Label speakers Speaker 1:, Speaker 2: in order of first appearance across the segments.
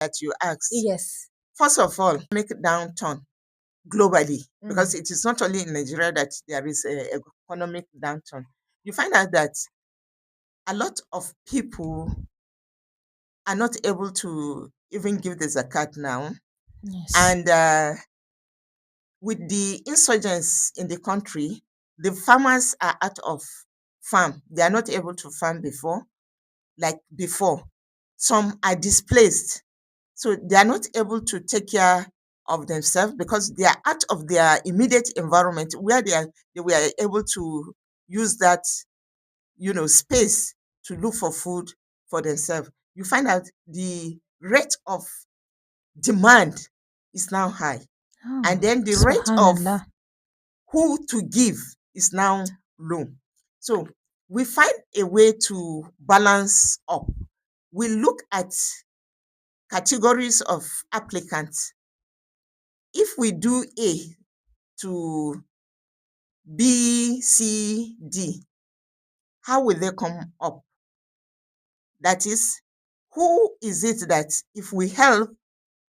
Speaker 1: that you asked.
Speaker 2: Yes.
Speaker 1: First of all, make it downturn globally, because it is not only in Nigeria that there is a economic downturn. You find out that a lot of people are not able to even give the zakat now.
Speaker 2: Yes.
Speaker 1: And with the insurgents in the country, the farmers are out of farm. They are not able to farm like before. Some are displaced. So they are not able to take care of themselves because they are out of their immediate environment where they were able to use that, space to look for food for themselves. You find out the rate of demand is now high. And
Speaker 2: Oh,
Speaker 1: then the rate of
Speaker 2: subhanallah.
Speaker 1: who to give is now low. So we find a way to balance up. We look at categories of applicants. If we do A to B, C, D, how will they come up? That is, who is it that if we help,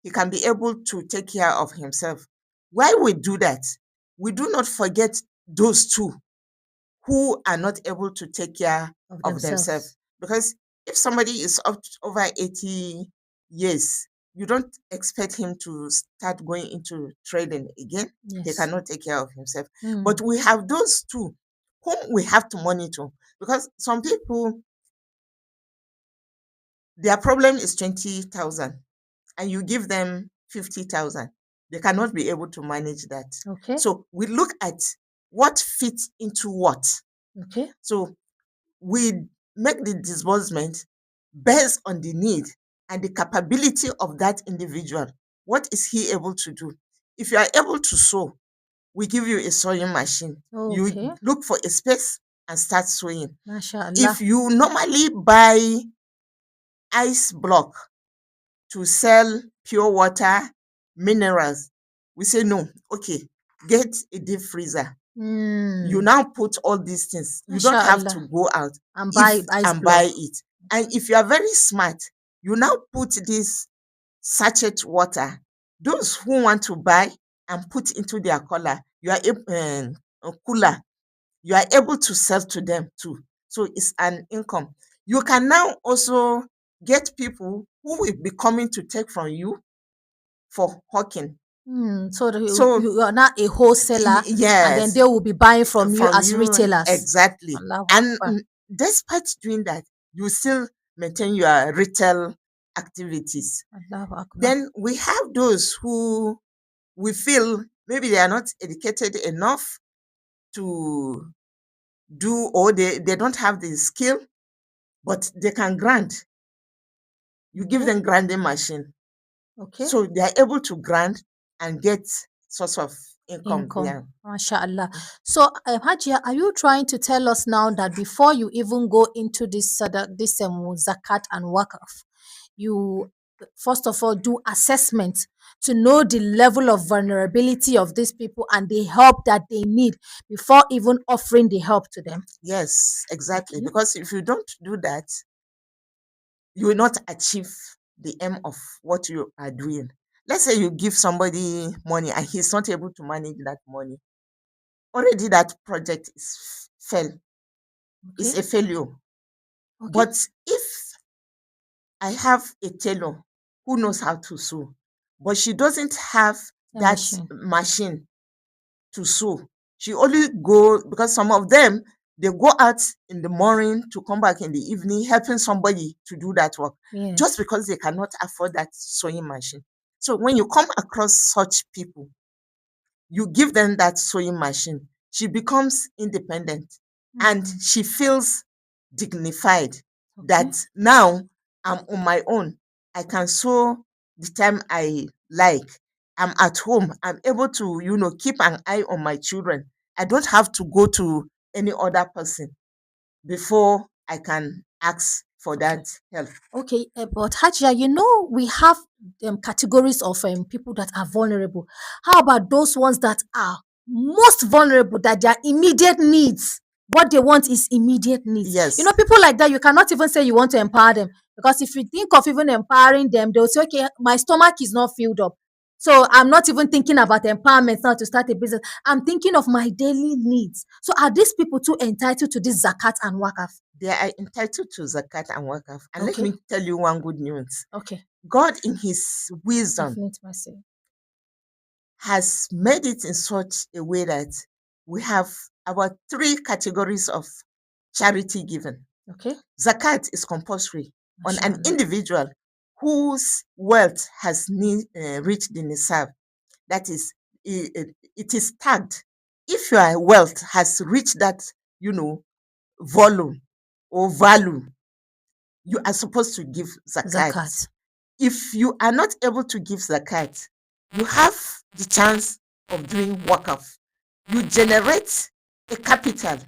Speaker 1: he can be able to take care of himself? Why we do that? We do not forget those two who are not able to take care
Speaker 2: Of
Speaker 1: of themselves.
Speaker 2: themselves.
Speaker 1: Because if somebody is over 80 years, you don't expect him to start going into trading again. He
Speaker 2: Yes.
Speaker 1: cannot take care of himself. But we have those two whom we have to monitor, because some people, their problem is 20,000 and you give them 50,000. They cannot be able to manage that.
Speaker 2: Okay.
Speaker 1: So we look at what fits into what.
Speaker 2: Okay.
Speaker 1: So we make the disbursement based on the need and the capability of that individual. What is he able to do? If you are able to sew, we give you a sewing machine. You
Speaker 2: Okay.
Speaker 1: look for a space and start sewing.
Speaker 2: MashaAllah.
Speaker 1: If you normally buy ice block to sell pure water, minerals, we say no. Okay, get a deep freezer. You now put all these things. You don't have to
Speaker 2: MashaAllah.
Speaker 1: go out
Speaker 2: And buy ice
Speaker 1: and buy
Speaker 2: block.
Speaker 1: it. And if you are very smart, you now put this sachet water. Those who want to buy and put into their cooler, cooler, you are able to sell to them too. So it's an income. You can now also get people who will be coming to take from you for hawking.
Speaker 2: So
Speaker 1: So
Speaker 2: you are not a wholesaler, and then
Speaker 1: yes,
Speaker 2: they will be buying from you
Speaker 1: from
Speaker 2: as
Speaker 1: you
Speaker 2: retailers.
Speaker 1: exactly.
Speaker 2: Allahu
Speaker 1: And
Speaker 2: Akbar.
Speaker 1: despite doing that, you still maintain your retail activities.
Speaker 2: Allahu Akbar.
Speaker 1: Then we have those who we feel maybe they are not educated enough to do, or they don't have the skill, but they can grind. You give
Speaker 2: Okay.
Speaker 1: them grinding machine.
Speaker 2: Okay.
Speaker 1: So they are able to grind and get sort of income there.
Speaker 2: Income. MashaAllah. So, Hajia, are you trying to tell us now that before you even go into this zakat and waqf, you first of all do assessment to know the level of vulnerability of these people and the help that they need before even offering the help to them?
Speaker 1: Yes, exactly.
Speaker 2: Okay.
Speaker 1: Because if you don't do that, you will not achieve the aim of what you are doing. Let's say you give somebody money and he's not able to manage that money. Already that project is fail. It's
Speaker 2: Okay.
Speaker 1: a failure.
Speaker 2: Okay.
Speaker 1: But if I have a tailor who knows how to sew, but she doesn't have
Speaker 2: The
Speaker 1: that
Speaker 2: machine.
Speaker 1: machine to sew. She only go, because some of them, they go out in the morning to come back in the evening helping somebody to do that work,
Speaker 2: Yes.
Speaker 1: just because they cannot afford that sewing machine. So when you come across such people, you give them that sewing machine, she becomes independent and she feels dignified
Speaker 2: Okay.
Speaker 1: that now I'm on my own. I can sew the time I like. I'm at home. I'm able to, keep an eye on my children. I don't have to go to any other person before I can ask for
Speaker 2: Okay.
Speaker 1: that help.
Speaker 2: Okay, but Hajia, we have categories of people that are vulnerable. How about those ones that are most vulnerable, that their immediate needs, what they want is immediate needs?
Speaker 1: Yes.
Speaker 2: People like that, you cannot even say you want to empower them. Because if you think of even empowering them, they'll say, okay, my stomach is not filled up. So I'm not even thinking about empowerment now to start a business. I'm thinking of my daily needs. So are these people too entitled to this zakat and wakaf?
Speaker 1: They are entitled to zakat and waqf. And let
Speaker 2: Okay.
Speaker 1: me tell you one good news.
Speaker 2: Okay.
Speaker 1: God, in His wisdom,
Speaker 2: Infinite mercy.
Speaker 1: has made it in such a way that we have about 3 categories of charity given.
Speaker 2: Okay.
Speaker 1: Zakat is compulsory on an
Speaker 2: Mashallah.
Speaker 1: individual whose wealth has reached the nisab. That is, it is tagged. If your wealth has reached that, volume or value, you are supposed to give zakat.
Speaker 2: Zakat.
Speaker 1: If you are not able to give zakat, you have the chance of doing waqf. You generate a capital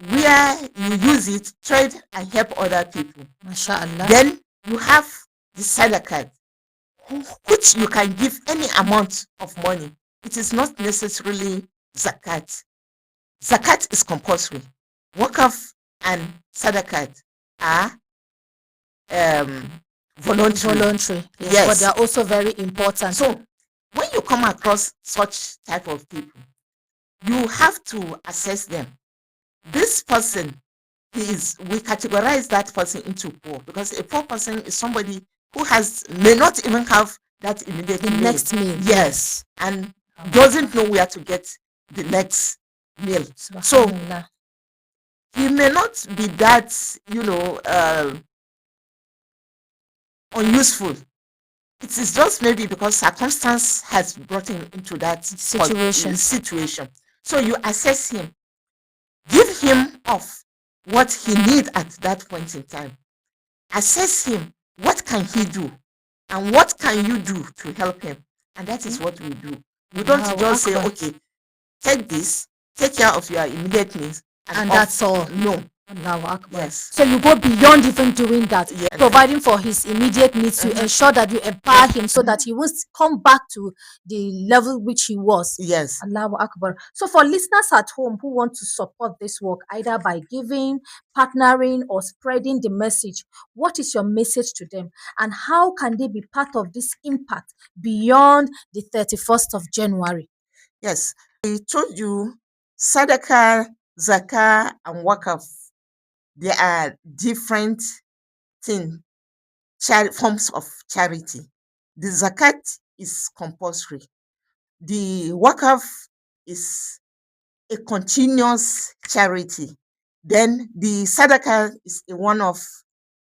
Speaker 1: where you use it, trade, and help other people.
Speaker 2: Mashallah.
Speaker 1: Then you have the sadaqah, which you can give any amount of money. It is not necessarily zakat. Zakat is compulsory. Waqf and sadaqah are voluntary.
Speaker 2: Voluntary.
Speaker 1: Yes.
Speaker 2: But they are also very important.
Speaker 1: So when you come across such type of people, you have to assess them. This person, we categorize that person into poor, because a poor person is somebody who may not even have that immediate
Speaker 2: The
Speaker 1: meal.
Speaker 2: next meal.
Speaker 1: Yes, and doesn't know where to get the next meal. So
Speaker 2: Subhanallah.
Speaker 1: he may not be that, unuseful. It is just maybe because circumstance has brought him into that situation. So you assess him, give him of what he needs at that point in time. Assess him, what can he do, and what can you do to help him? And that is what we do. We don't just say, okay, take this, take care of your immediate needs,
Speaker 2: and that's all.
Speaker 1: No.
Speaker 2: Allahu Akbar.
Speaker 1: Yes.
Speaker 2: So you go beyond even doing that,
Speaker 1: Yes.
Speaker 2: providing for his immediate needs. You ensure that you empower him so that he will come back to the level which he was.
Speaker 1: Yes.
Speaker 2: Allahu Akbar. So for listeners at home who want to support this work, either by giving, partnering, or spreading the message, what is your message to them? And how can they be part of this impact beyond the 31st of January?
Speaker 1: Yes. I told you, Sadaqah, Zakah, and Waqf, they are different forms of charity. The Zakat is compulsory. The Waqf is a continuous charity. Then the Sadaqah is a one-off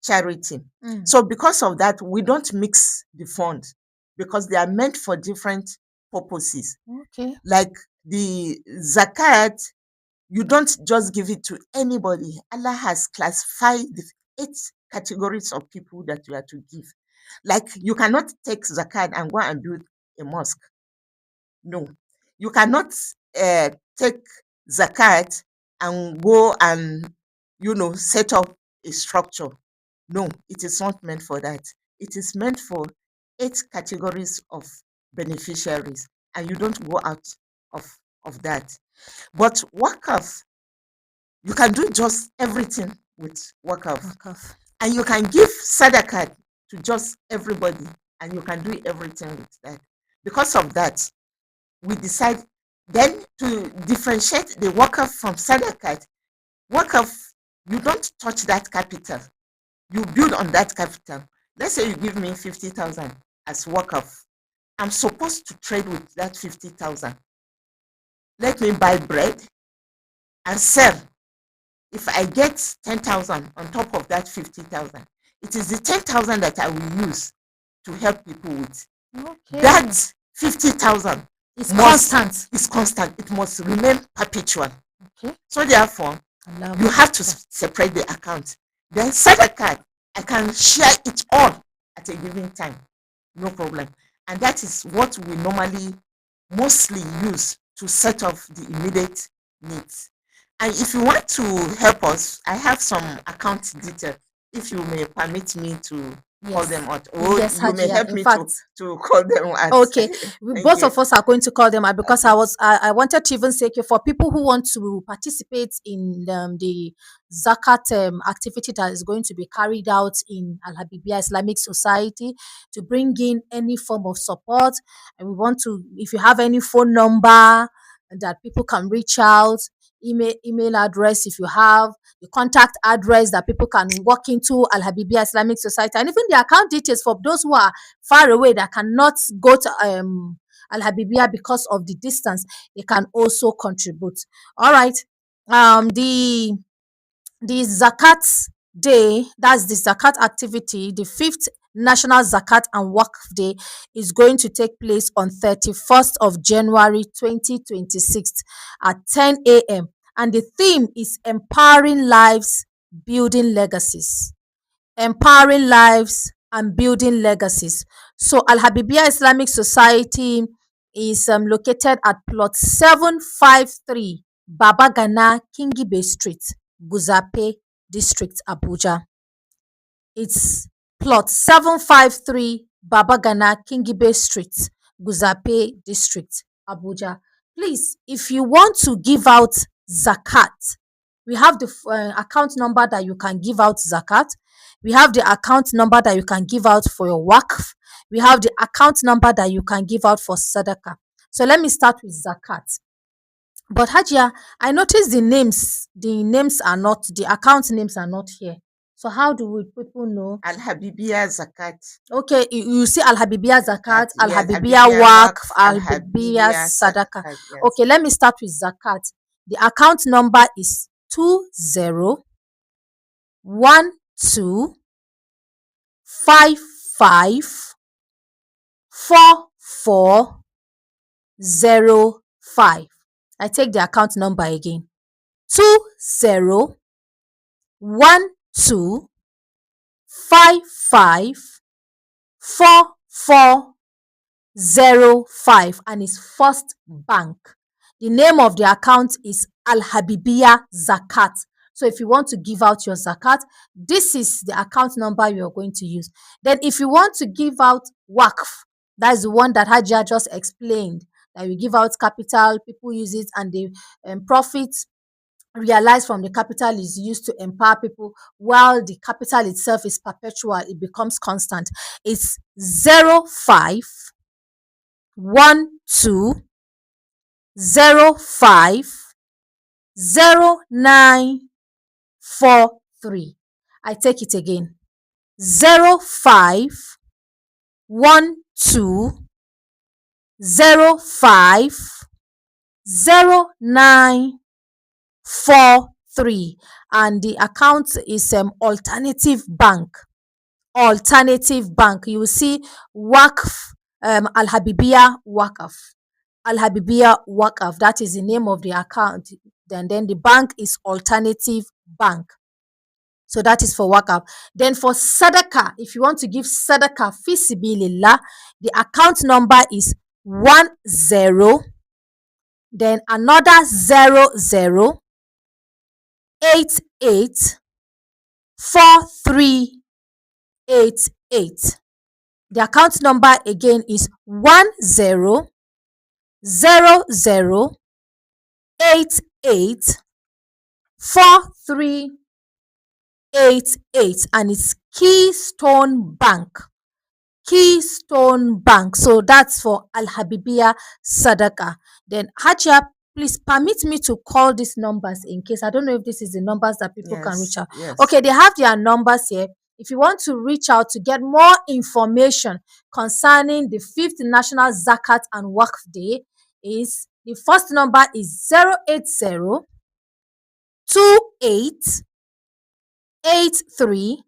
Speaker 1: charity. So because of that, we don't mix the funds, because they are meant for different purposes.
Speaker 2: Okay.
Speaker 1: Like the Zakat, you don't just give it to anybody. Allah has classified the 8 categories of people that you are to give. Like, you cannot take zakat and go and build a mosque. No. You cannot take zakat and go and, set up a structure. No, it is not meant for that. It is meant for 8 categories of beneficiaries, and you don't go out of that. But Waqf, you can do just everything with Waqf. And you can give Sadaqah to just everybody, and you can do everything with that. Because of that, we decide then to differentiate the Waqf from Sadaqah. Waqf, you don't touch that capital. You build on that capital. Let's say you give me 50,000 as Waqf. I'm supposed to trade with that 50,000. Let me buy bread and sell. If I get 10,000 on top of that 50,000, it is the 10,000 that I will use to help people with.
Speaker 2: Okay.
Speaker 1: That 50,000
Speaker 2: is constant.
Speaker 1: It's constant. It must remain perpetual.
Speaker 2: Okay.
Speaker 1: So therefore, you have to separate the account. Then Sadaqah, I can share it all at a given time. No problem. And that is what we normally mostly use to set off the immediate needs. And if you want to help us, I have some account details, if you may permit me to call
Speaker 2: Yes.
Speaker 1: them out, or
Speaker 2: Yes,
Speaker 1: you may
Speaker 2: Hajia.
Speaker 1: help
Speaker 2: In
Speaker 1: me
Speaker 2: fact,
Speaker 1: to call them out.
Speaker 2: okay,
Speaker 1: Thank
Speaker 2: both
Speaker 1: you.
Speaker 2: of us are going to call them out because
Speaker 1: Okay.
Speaker 2: I wanted to even say, okay, for people who want to participate in the zakat activity that is going to be carried out in Al-Habibiyyah Islamic Society, to bring in any form of support, and we want to, if you have any phone number that people can reach out, email address, if you have the contact address that people can walk into Al-Habibiyyah Islamic Society, and even the account details for those who are far away that cannot go to Al-Habibiyyah because of the distance, they can also contribute. All right. The Zakat Day, that's the Zakat activity, the fifth National Zakat and Waqf Day is going to take place on 31st of January 2026 at 10 a.m. And the theme is empowering lives, building legacies. Empowering lives and building legacies. So Al-Habibiyyah Islamic Society is located at plot 753 Baba Gana Kingibe Street, Guzape District, Abuja. It's plot 753 Baba Gana Kingibe Street, Guzape District, Abuja. Please, if you want to give out zakat, we have the account number that you can give out zakat. We have the account number that you can give out for your waqf. We have the account number that you can give out for sadaqah. So let me start with zakat. But Hajia, I noticed the names are not, the account names are not here. So how do we people know?
Speaker 1: Al-Habibiyyah Zakat.
Speaker 2: Okay, you see Al-Habibiyyah Zakat,
Speaker 1: Yes,
Speaker 2: Al-Habibiyyah
Speaker 1: Habibiyyah
Speaker 2: Waqf,
Speaker 1: Waqf,
Speaker 2: Al-Habibiyyah
Speaker 1: Al-Habibiyyah
Speaker 2: Sadaqah.
Speaker 1: Zakat. Yes.
Speaker 2: Okay, let me start with Zakat. The account number is 2012554405. I take the account number again. 2012554405, and it's First Bank. The name of the account is Al-Habibiyyah Zakat. So if you want to give out your zakat, this is the account number you're going to use. Then if you want to give out waqf, that's the one that Hajia just explained, that you give out capital, people use it, and the profits realized from the capital is used to empower people, while the capital itself is perpetual, it becomes constant. It's 0512050943. I take it again. 0512050943, and the account is Alternative Bank. Alternative Bank. You will see Waqf, Al-Habibiyyah Waqf. Al-Habibiyyah Waqf. That is the name of the account. Then the bank is Alternative Bank. So that is for Waqf. Then for Sadaqah, if you want to give Sadaqah fi sibilillah, the account number is 10, then another 00884388. The account number again is 1000884388, and it's Keystone Bank. Keystone Bank. So that's for Al Habibiyyah Sadaqah. Then Hajia, please permit me to call these numbers in case. I don't know if this is the numbers that people can reach
Speaker 1: Yes.
Speaker 2: out.
Speaker 1: Yes.
Speaker 2: Okay, they have their numbers here. If you want to reach out to get more information concerning the fifth National Zakat and Waqf Day, is the first number is 080 28 83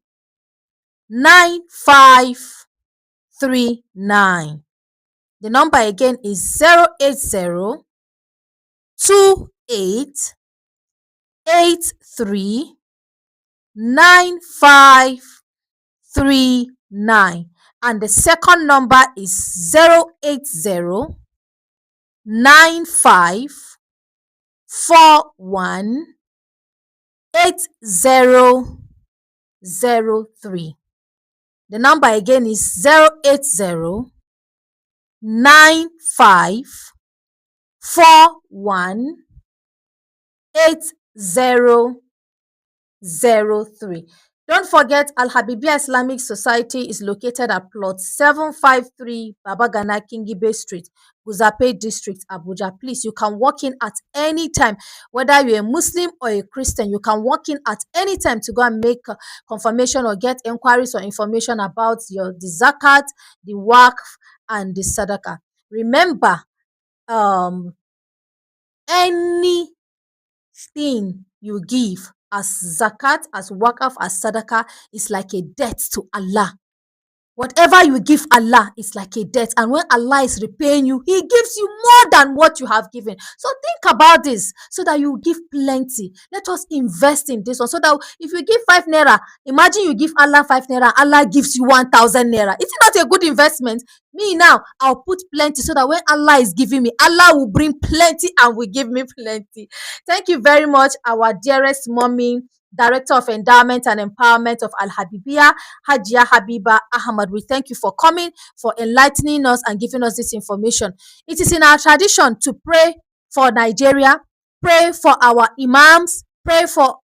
Speaker 2: 9539. The number again is 080 28 83 9539, and the second number is 080 9541 8003. The number again is 080 9541 8003. Don't forget, Al-Habibiyyah Islamic Society is located at plot 753 Babagana Kingibe Street, Guzape District, Abuja. Please, you can walk in at any time. Whether you're a Muslim or a Christian, you can walk in at any time to go and make confirmation or get inquiries or information about the Zakat, the Waqf, and the Sadaqah. Remember, um, anything you give as zakat, as wakaf, as sadaqah is like a debt to Allah. Whatever you give Allah is like a debt, and when Allah is repaying you, He gives you more than what you have given. So think about this so that you give plenty. Let us invest in this one so that if you give 5 naira, imagine you give Allah 5 naira, Allah gives you 1,000 naira. Is it not a good investment? Me now, I'll put plenty so that when Allah is giving me, Allah will bring plenty and will give me plenty. Thank you very much, our dearest mommy, Director of Endowment and Empowerment of Al-Habibiyyah, Hajia Habiba Ahmad. We thank you for coming, for enlightening us and giving us this information. It is in our tradition to pray for Nigeria, pray for our imams, pray for